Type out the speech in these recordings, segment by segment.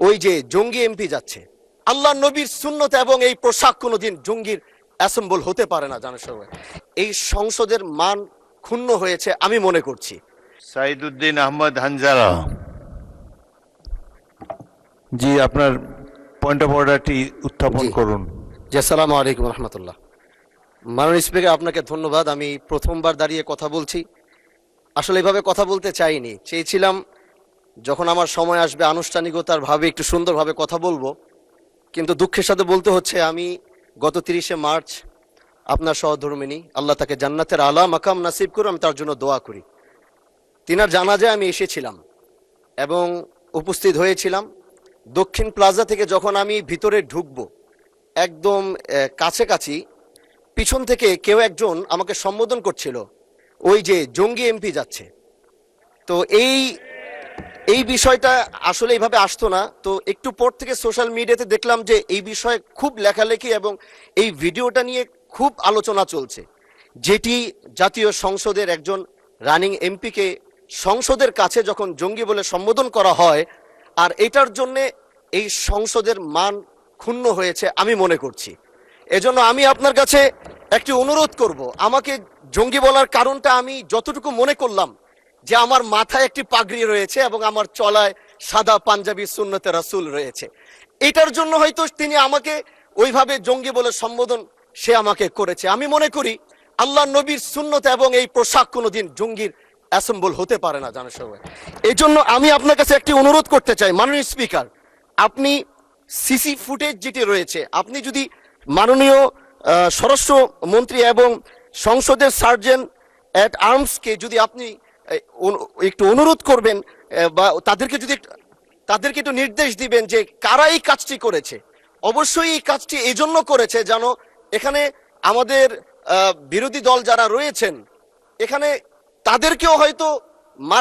ওই যে জঙ্গি এমপি যাচ্ছে, আল্লাহ নবীর সুন্নত এবং এই পোশাক কোনোদিন জঙ্গির অ্যাসেম্বল হতে পারে না। জানার সবাই এই সংসদের মান ক্ষুণ্ণ হয়েছে আমি মনে করছি। সাইদুদ্দিন আহমদ হানজালা, জি আপনার পয়েন্ট অফ অর্ডারটি উত্থাপন করুন। জি, আসসালামু আলাইকুম রহমতুল্লাহ। মাননীয় স্পিকার, আপনাকে ধন্যবাদ। আমি প্রথমবার দাঁড়িয়ে কথা বলছি, আসলে এভাবে কথা বলতে চাইনি, চেয়েছিলাম যখন আমার সময় আসবে আনুষ্ঠানিকতার ভাবে একটু সুন্দরভাবে কথা বলবো, কিন্তু দুঃখের সাথে বলতে হচ্ছে আমি গত 30শে মার্চ আপনার সহধর্মিনী, আল্লাহ তাকে জান্নাতের আলা মাকাম নাসিব করে, আমি তার জন্য দোয়া করি। তিনার জানাজায় আমি এসেছিলাম এবং উপস্থিত হয়েছিলাম। দক্ষিণ প্লাজা থেকে যখন আমি ভিতরে ঢুকবো, একদম কাছাকাছি পিছন থেকে কেউ একজন আমাকে সম্বোধন করছিল, ওই যে জঙ্গি এমপি যাচ্ছে। তো এই বিষয়টা আসলে এইভাবে আসতো না। তো একটু পর থেকে সোশ্যাল মিডিয়াতে দেখলাম যে এই বিষয়ে খুব লেখালেখি এবং এই ভিডিওটা নিয়ে খুব আলোচনা চলছে, যেটি জাতীয় সংসদের একজন রানিং এমপিকে সংসদের কাছে যখন জঙ্গি বলে সম্বোধন করা হয়, আর এটার জন্যে এই সংসদের মান ক্ষুণ্ণ হয়েছে আমি মনে করছি। এজন্য আমি আপনার কাছে একটি অনুরোধ করব, আমাকে জঙ্গি বলার কারণটা আমি যতটুকু মনে করলাম যে আমার মাথায় একটি পাগড়ি রয়েছে এবং আমার চলায় সাদা পাঞ্জাবি সুন্নতে রাসূল রয়েছে, এটার জন্য হয়তো তিনি আমাকে ওইভাবে জঙ্গি বলে সম্বোধন সে আমাকে করেছে। আমি মনে করি আল্লাহ নবীর সুন্নত এবং এই পোশাক কোনোদিন জঙ্গির অ্যাসেম্বল হতে পারে না। জানার সবাই এই জন্য আমি আপনার কাছে একটি অনুরোধ করতে চাই, মাননীয় স্পিকার, আপনি সিসি ফুটেজ যেটি রয়েছে, আপনি যদি মাননীয় স্বরাষ্ট্র মন্ত্রী এবং সংসদের সার্জেন্ট অ্যাট আর্মসকে যদি আপনি একটু অনুরোধ করবেন বা তাদেরকে একটু নির্দেশ দিবেন যে কারা এই কাজটি করেছে। অবশ্যই এই কাজটি এই জন্য করেছে যেন এখানে আমাদের বিরোধী দল যারা রয়েছেন এখানে তাদেরকেও হয়তো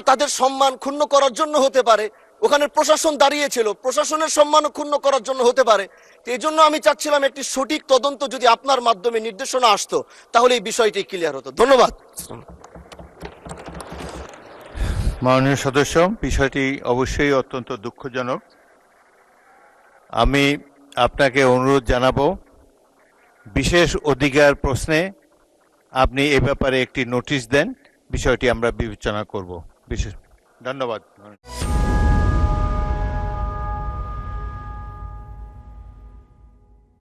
তাদের সম্মান ক্ষুণ্ণ করার জন্য হতে পারে, ওখানে প্রশাসন দাঁড়িয়েছিল, প্রশাসনের সম্মান ক্ষুণ্ণ করার জন্য হতে পারে। এই জন্য আমি চাচ্ছিলাম একটি সঠিক তদন্ত যদি আপনার মাধ্যমে নির্দেশনা আসতো তাহলে এই বিষয়টি ক্লিয়ার হতো। ধন্যবাদ। মাননীয় সদস্য, বিষয়টি অবশ্যই অত্যন্ত দুঃখজনক। আমি আপনাকে অনুরোধ জানাবো, বিশেষ অধিকার প্রশ্নে আপনি এ ব্যাপারে একটি নোটিশ দেন, বিষয়টি আমরা বিবেচনা করব। বিশেষ ধন্যবাদ।